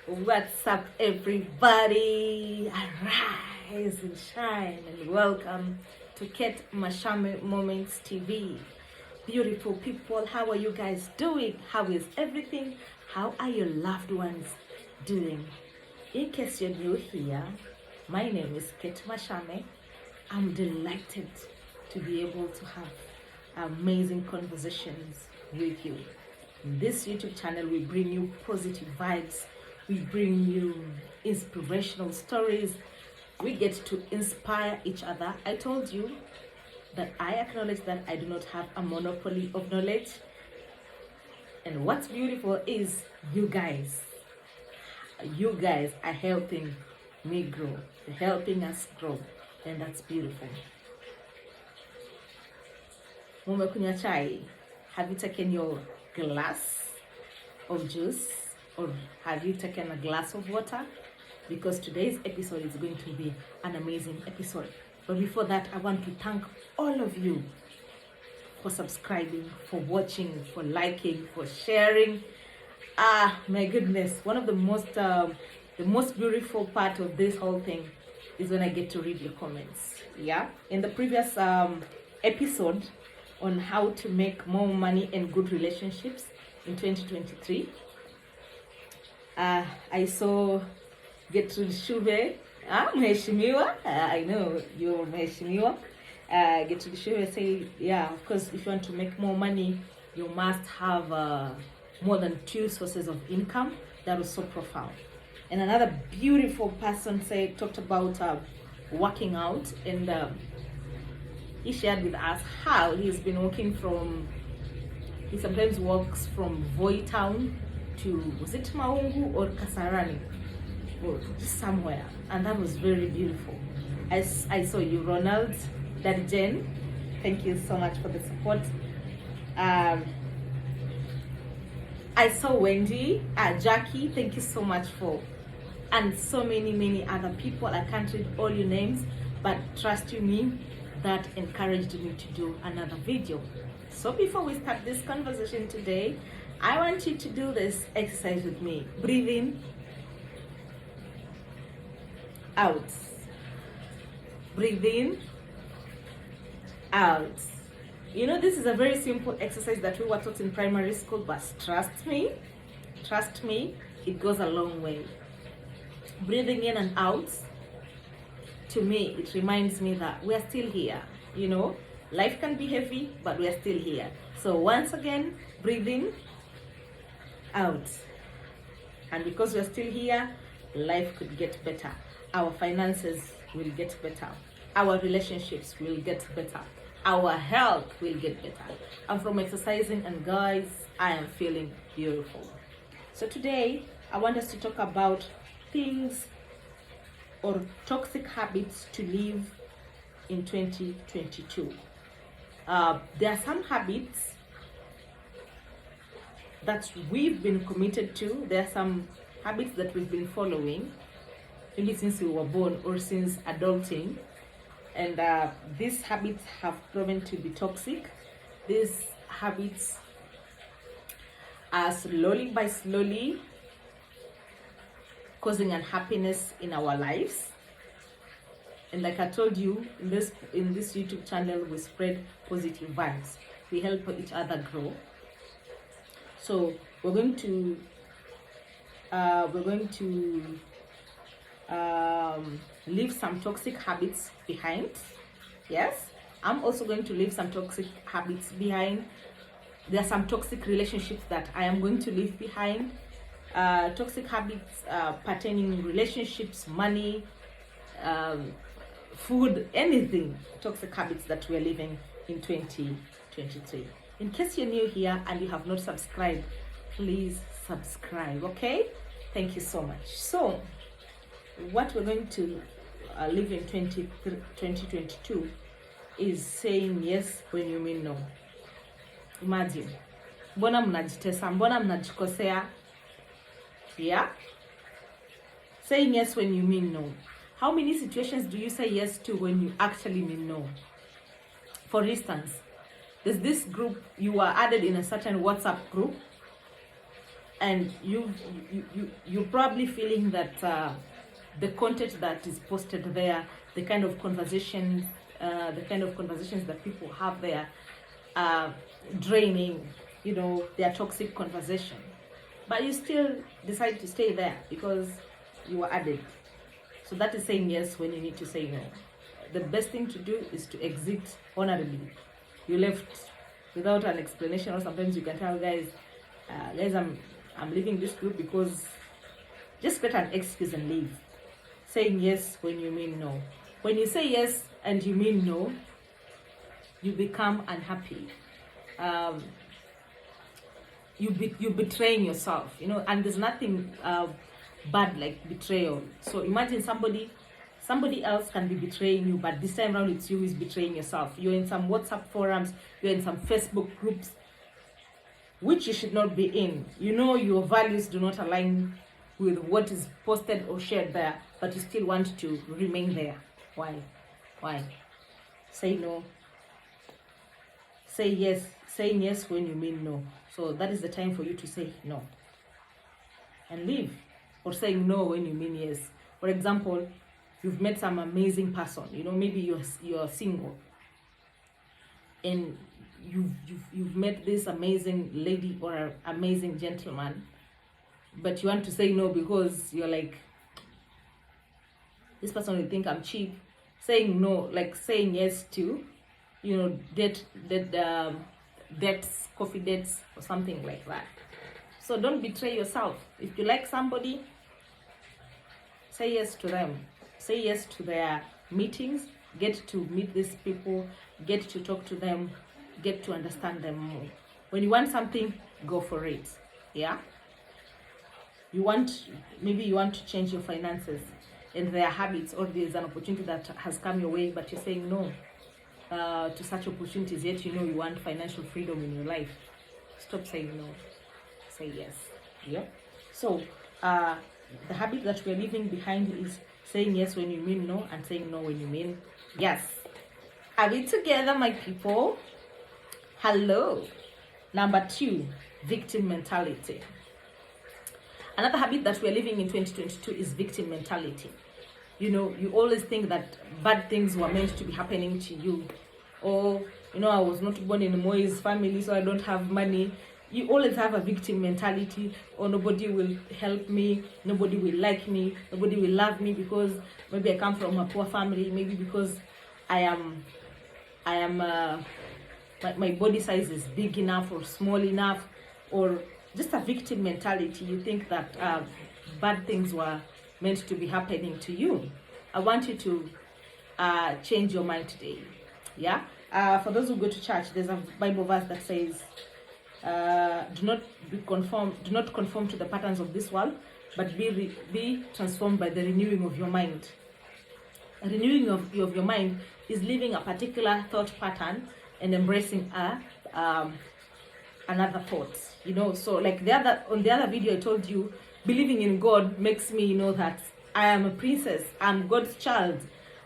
What's up, everybody? Arise and shine, and welcome to Kate Mashame Moments TV. Beautiful people, how are you guys doing? How is everything? How are your loved ones doing? In case you're new here, my name is Kate Mashame. I'm delighted to be able to have amazing conversations with you. In this YouTube channel, we bring you positive vibes. We bring you inspirational stories. We get to inspire each other. I told you that I acknowledge that I do not have a monopoly of knowledge. And what's beautiful is you guys are helping me grow. You're helping us grow. And that's beautiful. Mumekunywa chai? Have you taken your glass of juice? Or have you taken a glass of water? Because today's episode is going to be an amazing episode. But before that, I want to thank all of you for subscribing, for watching, for liking, for sharing. My goodness, one of the most beautiful part of this whole thing is when I get to read your comments. Yeah, in the previous episode on how to make more money and good relationships in 2023, I saw Gertrude Shuve, mheshimiwa. I know you're mheshimiwa. Gertrude Shuve say, yeah, of course, if you want to make more money, you must have more than 2 sources of income. That was so profound. And another beautiful person talked about working out, and he shared with us how he's been working he sometimes walks from Voi Town to, was it Maungu or Kasarani, or just somewhere, and that was very beautiful. I saw you, Ronald, Daddy Jen, thank you so much for the support. I saw Wendy, Jackie, thank you so much and so many other people. I can't read all your names, but trust you me, that encouraged me to do another video. So before we start this conversation today, I want you to do this exercise with me. Breathe in, out. Breathe in, out. You know, this is a very simple exercise that we were taught in primary school, but trust me, it goes a long way. Breathing in and out, to me, it reminds me that we are still here. You know, life can be heavy, but we are still here. So once again, breathe in, out. And because we're still here, life could get better. Our finances will get better. Our relationships will get better. Our health will get better. And from exercising, and guys, I am feeling beautiful. So today, I want us to talk about things or toxic habits to live in 2022. There are some habits that we've been committed to. There are some habits that we've been following, maybe since we were born or since adulting. And these habits have proven to be toxic. These habits are slowly causing unhappiness in our lives. And like I told you, in this YouTube channel, we spread positive vibes. We help each other grow. So we're going to leave some toxic habits behind. Yes, I'm also going to leave some toxic habits behind. There are some toxic relationships that I am going to leave behind. Toxic habits pertaining relationships, money, food, anything. Toxic habits that we're living in 2023. In case you're new here and you have not subscribed, please subscribe, okay? Thank you so much. So, what we're going to live in 2022 is saying yes when you mean no. Imagine, mbona mnajitesa, mbona mnajikosea? Yeah? Saying yes when you mean no. How many situations do you say yes to when you actually mean no? For instance, there's this group, you are added in a certain WhatsApp group, and you're probably feeling that the content that is posted there, the kind of conversations that people have there, draining, their toxic conversation. But you still decide to stay there because you were added. So that is saying yes when you need to say no. The best thing to do is to exit honorably. You left without an explanation, or sometimes you can tell guys, I'm leaving this group because, just get an excuse and leave. Saying yes when you mean no. When you say yes and you mean no, you become unhappy. You're betraying yourself, and there's nothing bad like betrayal. So imagine somebody else can be betraying you, but this time around it's you who's betraying yourself. You're in some WhatsApp forums, you're in some Facebook groups, which you should not be in. Your values do not align with what is posted or shared there, but you still want to remain there. Why? Say no. Say yes. Saying yes when you mean no. So that is the time for you to say no and leave. Or saying no when you mean yes. For example, you've met some amazing person. Maybe you're single, and you've met this amazing lady or an amazing gentleman, but you want to say no because you're like, this person will think I'm cheap. Saying no, like saying yes to, dates, coffee dates, or something like that. So don't betray yourself. If you like somebody, say yes to them. Say yes to their meetings. Get to meet these people. Get to talk to them. Get to understand them more. When you want something, go for it. Yeah? Maybe you want to change your finances and their habits, or there's an opportunity that has come your way, but you're saying no to such opportunities, yet you want financial freedom in your life. Stop saying no. Say yes. Yeah. So the habit that we're leaving behind is saying yes when you mean no, and saying no when you mean yes. Are we together, my people? Hello. Number 2, victim mentality. Another habit that we're living in 2022 is victim mentality. You always think that bad things were meant to be happening to you. Or, I was not born in a Moise family, so I don't have money. You always have a victim mentality, or nobody will help me, nobody will like me, nobody will love me because maybe I come from a poor family, maybe because my body size is big enough or small enough, or just a victim mentality. You think that bad things were meant to be happening to you. I want you to change your mind today. Yeah. For those who go to church, there's a Bible verse that says, "Do not conform to the patterns of this world, but be transformed by the renewing of your mind." A renewing of your mind is living a particular thought pattern and embracing another thought. So like on the other video I told you, believing in God makes me know that I am a princess, I'm God's child,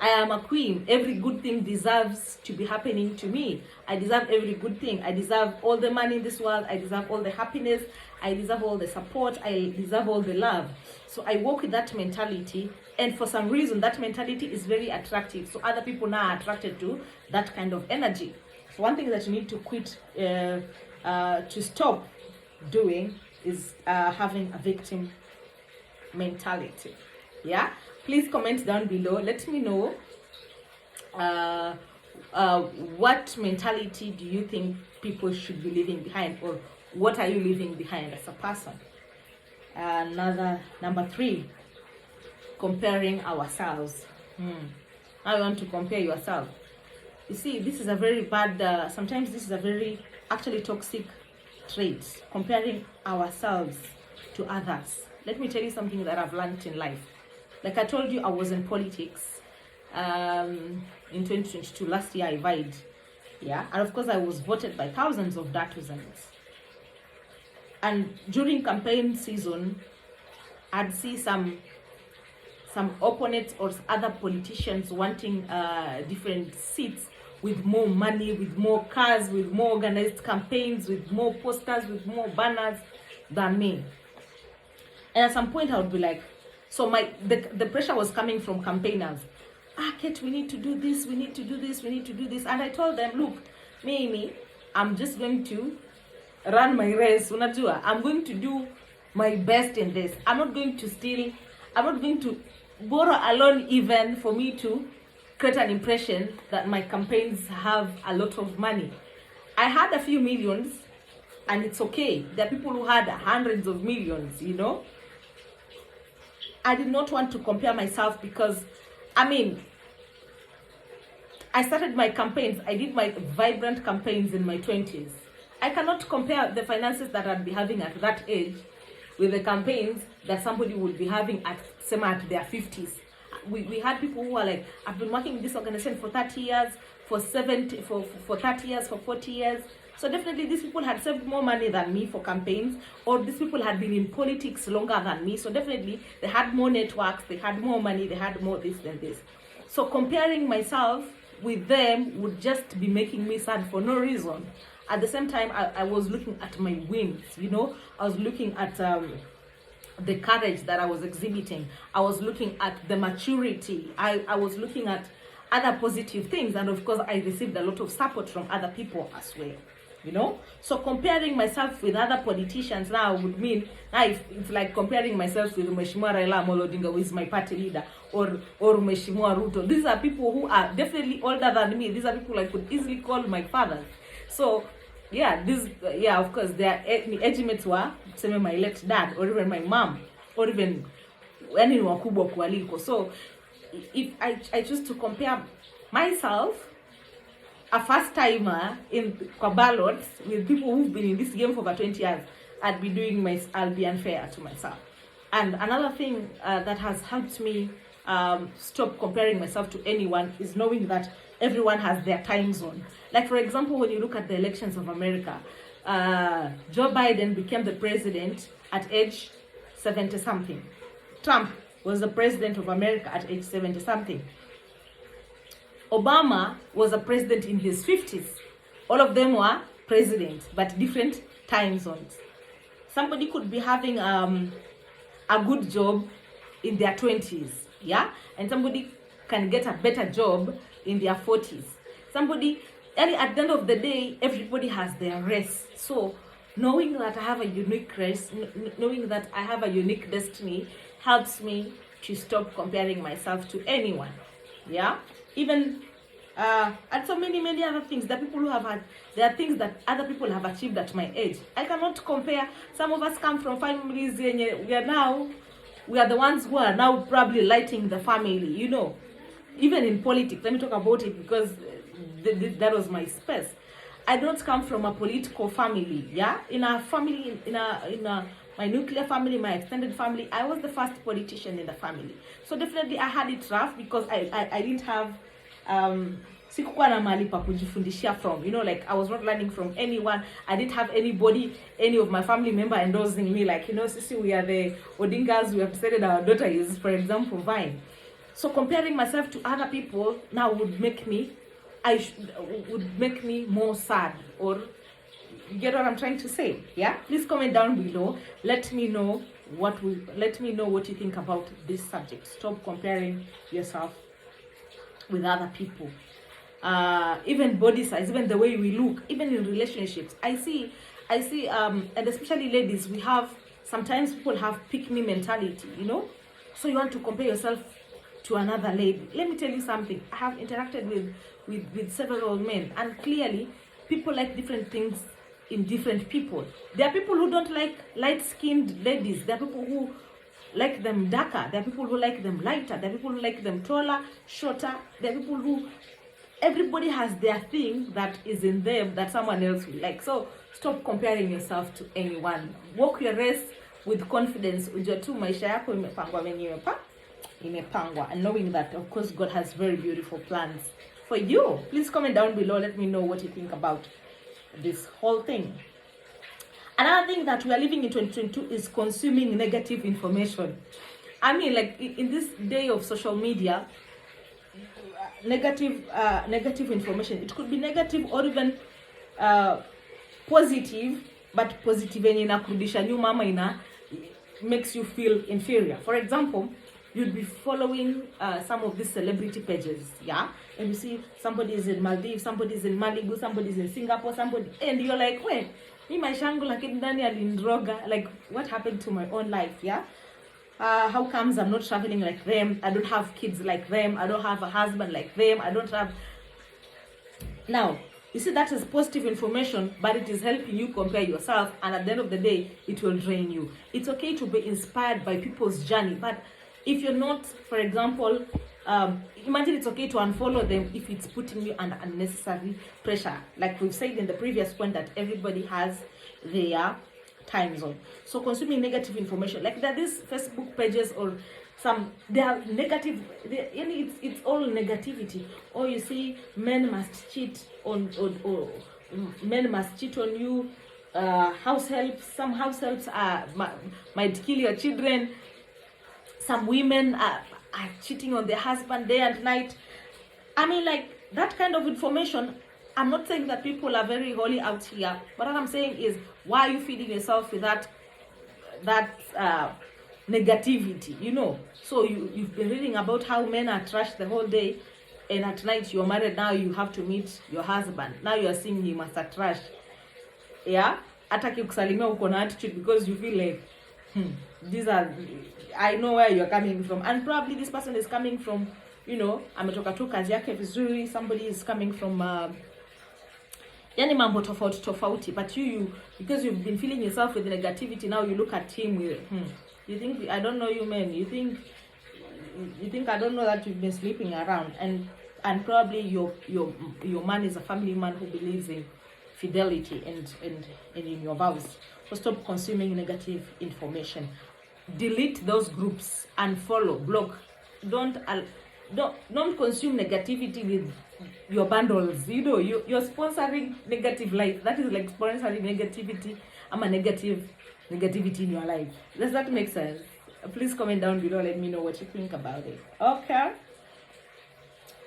I am a queen. Every good thing deserves to be happening to me. I deserve every good thing. I deserve all the money in this world. I deserve all the happiness. I deserve all the support. I deserve all the love. So I walk with that mentality, and for some reason that mentality is very attractive. So other people now are attracted to that kind of energy. So one thing that you need to quit, to stop doing, is having a victim mentality. Yeah, please comment down below. Let me know what mentality do you think people should be leaving behind, or what are you leaving behind as a person? Number 3, comparing ourselves. How you want to compare yourself? You see, this is a very bad, sometimes this is a very actually toxic trait, comparing ourselves to others. Let me tell you something that I've learned in life. Like I told you, I was in politics in 2022. Last year I vied. Yeah, and of course I was voted by thousands of datuzans. And during campaign season, I'd see some opponents or other politicians wanting different seats, with more money, with more cars, with more organized campaigns, with more posters, with more banners than me. And at some point I would be like, so the pressure was coming from campaigners. Kate, we need to do this, we need to do this, we need to do this. And I told them, look, Mimi, I'm just going to run my race. Unajua, I'm going to do my best in this. I'm not going to steal. I'm not going to borrow a loan even for me to create an impression that my campaigns have a lot of money. I had a few millions, and it's okay. There are people who had hundreds of millions, you know. I did not want to compare myself because, I mean, I started my campaigns, I did my vibrant campaigns in my 20s. I cannot compare the finances that I'd be having at that age with the campaigns that somebody would be having at their 50s. We had people who are like, I've been working with this organization for 30 years, for 30 years, for 40 years. So definitely these people had saved more money than me for campaigns, or these people had been in politics longer than me. So definitely they had more networks, they had more money, they had more this than this. So comparing myself with them would just be making me sad for no reason. At the same time, I was looking at my wins, you know. I was looking at the courage that I was exhibiting. I was looking at the maturity. I was looking at other positive things. And of course, I received a lot of support from other people as well, you know. So comparing myself with other politicians now would mean, now it's like comparing myself with Mheshimiwa Raila Amolo Odinga, who is my party leader, or Mheshimiwa Ruto. These are people who are definitely older than me. These are people I could easily call my fathers. So yeah, of course, their age mates were, say, my late dad, or even my mom, or even any wakubwa kualiko. So if I choose to compare myself, a first timer in kwa ballots, with people who've been in this game for over 20 years, I'll be unfair to myself. And another thing that has helped me stop comparing myself to anyone is knowing that everyone has their time zone. Like, for example, when you look at the elections of America, Joe Biden became the president at age 70-something. Trump was the president of America at age 70-something. Obama was a president in his 50s. All of them were presidents, but different time zones. Somebody could be having a good job in their 20s, yeah? And somebody can get a better job in their 40s. Somebody, and at the end of the day, everybody has their race. So knowing that I have a unique race, knowing that I have a unique destiny, helps me to stop comparing myself to anyone. Yeah, even and so many other things that people who have had. There are things that other people have achieved at my age. I cannot compare. Some of us come from families we are the ones who are now probably lighting the family, you know. Even in politics, let me talk about it because that was my space. I don't come from a political family, yeah? In a family, in my nuclear family, my extended family, I was the first politician in the family. So definitely I had it rough because I didn't have, sikukuwa na mahali pa kujifundishia from, you know, like I was not learning from anyone. I didn't have any of my family member endorsing me, like, you know, Sisi, we are the Odingas, we have decided our daughter is, for example, Vine. So comparing myself to other people now would make me more sad. Or you get what I'm trying to say? Yeah? Please comment down below. Let me know what you think about this subject. Stop comparing yourself with other people. Even body size, even the way we look, even in relationships. I see, and especially ladies, sometimes people have pick me mentality, you know? So you want to compare yourself to another lady. Let me tell you something. I have interacted with several men, and clearly people like different things in different people. There are people who don't like light-skinned ladies. There are people who like them darker. There are people who like them lighter. There are people who like them taller, shorter. There are people who, everybody has their thing that is in them that someone else will like. So stop comparing yourself to anyone. Walk your race with confidence. Ujua tu maisha yako imepangwa wenyewe imepangwa, and knowing that of course God has very beautiful plans for you. Please comment down below. Let me know what you think about this whole thing. Another thing that we are living in 2022 is consuming negative information. I mean, like in this day of social media, negative information. It could be negative or even positive, but positive yenye inakurudisha nyuma ama makes you feel inferior. For example, you'd be following some of these celebrity pages, yeah, and you see somebody is in Maldives, somebody is in Malibu, somebody is in Singapore, somebody, and you're like, wait, me maisha yangu lakini ndani alindroga, like what happened to my own life, yeah? How comes I'm not traveling like them? I don't have kids like them. I don't have a husband like them. I don't have. Now, you see, that is positive information, but it is helping you compare yourself, and at the end of the day, it will drain you. It's okay to be inspired by people's journey, but if you're not, for example, imagine it's okay to unfollow them if it's putting you under unnecessary pressure. Like we've said in the previous point, that everybody has their time zone. So consuming negative information, like there are these Facebook pages or they are negative, it's all negativity. Or you see men must cheat on, or men must cheat on you, house helps, some house helps might kill your children, some women are cheating on their husband day and night. I mean, like that kind of information. I'm not saying that people are very holy out here, but what I'm saying is, why are you feeding yourself with that negativity, you know? So you've been reading about how men are trashed the whole day, and at night you're married, now you have to meet your husband. Now you're seeing him as a trash. Yeah? Ataki kusalimia uko na attitude because you feel like, these are, I know where you're coming from. And probably this person is coming from, you know, ametoka tu kazi yake vizuri, somebody is coming from yani mambo tofauti, but you because you've been feeling yourself with negativity, now you look at him with you think I don't know you men, you think I don't know that you've been sleeping around, and probably your man is a family man who believes in fidelity and in your vows. So stop consuming negative information. Delete those groups, unfollow, block. Don't consume negativity with your bundles. You know, you're sponsoring negative life. That is like sponsoring negativity. I'm a negativity in your life. Does that make sense? Please comment down below. Let me know what you think about it. Okay.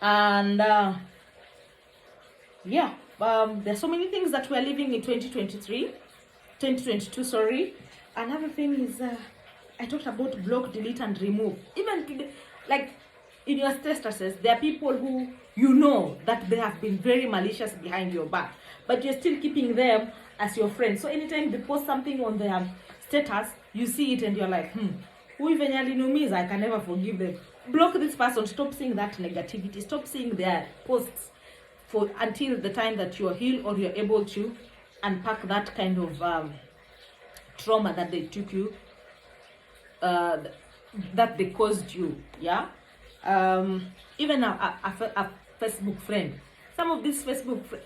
And yeah, there's so many things that we're living in 2022. Sorry. Another thing is I talked about block, delete, and remove. Even like in your statuses, there are people who you know that they have been very malicious behind your back, but you're still keeping them as your friends. So anytime they post something on their status, you see it and you're like, who even alinumiza, I can never forgive them. Block this person. Stop seeing that negativity. Stop seeing their posts until the time that you're healed or you're able to unpack that kind of trauma that they took you, that they caused you. Yeah. Even a Facebook friend. Some of these Facebook friends,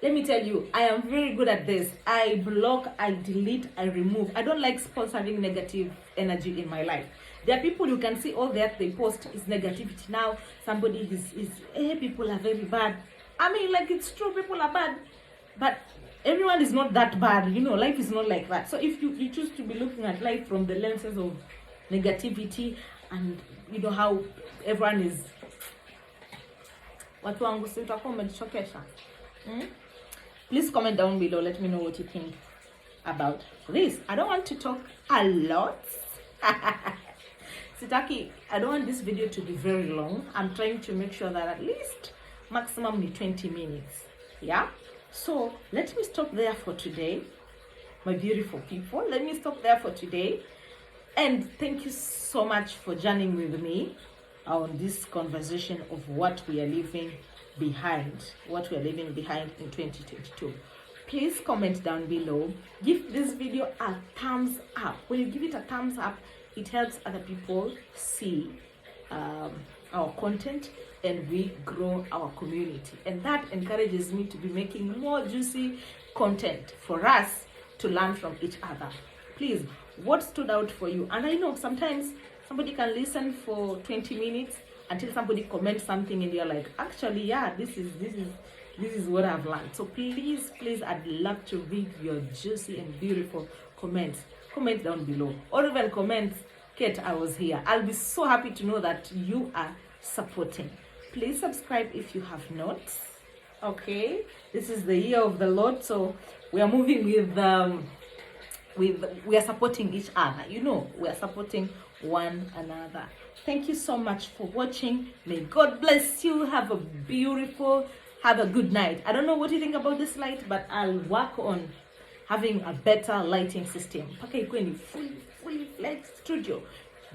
let me tell you, I am very good at this. I block, I delete, I remove. I don't like sponsoring negative energy in my life. There are people you can see all that they post is negativity. Now somebody is people are very bad. I mean, like, it's true, people are bad, but everyone is not that bad. You know, life is not like that. So if you choose to be looking at life from the lenses of negativity, and you know how everyone is, watu wangu si utakuwa umenichokesha. Please comment down below. Let me know what you think about this. I don't want to talk a lot. Sitaki, I don't want this video to be very long. I'm trying to make sure that at least maximum 20 minutes. Yeah? So let me stop there for today. My beautiful people, let me stop there for today. And thank you so much for journeying with me on this conversation of what we are leaving behind, in 2022. Please comment down below. Give this video a thumbs up. When you give it a thumbs up, it helps other people see our content, and we grow our community. And that encourages me to be making more juicy content for us to learn from each other. Please, what stood out for you? And I know sometimes somebody can listen for 20 minutes until somebody comments something and you're like, actually, yeah, this is what I've learned. So please, I'd love to read your juicy and beautiful comments. Comment down below, or even comment, Kate, I was here. I'll be so happy to know that you are supporting. Please subscribe if you have not. Okay, this is the year of the Lord, so we are moving with we are supporting each other. You know, we are supporting one another. Thank you so much for watching. May God bless you. Have a good night. I don't know what you think about this light, but I'll work on having a better lighting system. Paka ikuwe ni fully fledged studio.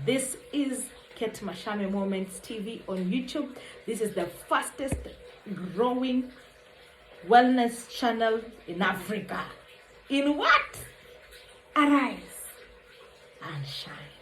This is Kate Mashame Moments TV on YouTube. This is the fastest growing wellness channel in Africa. In what? Arise and shine.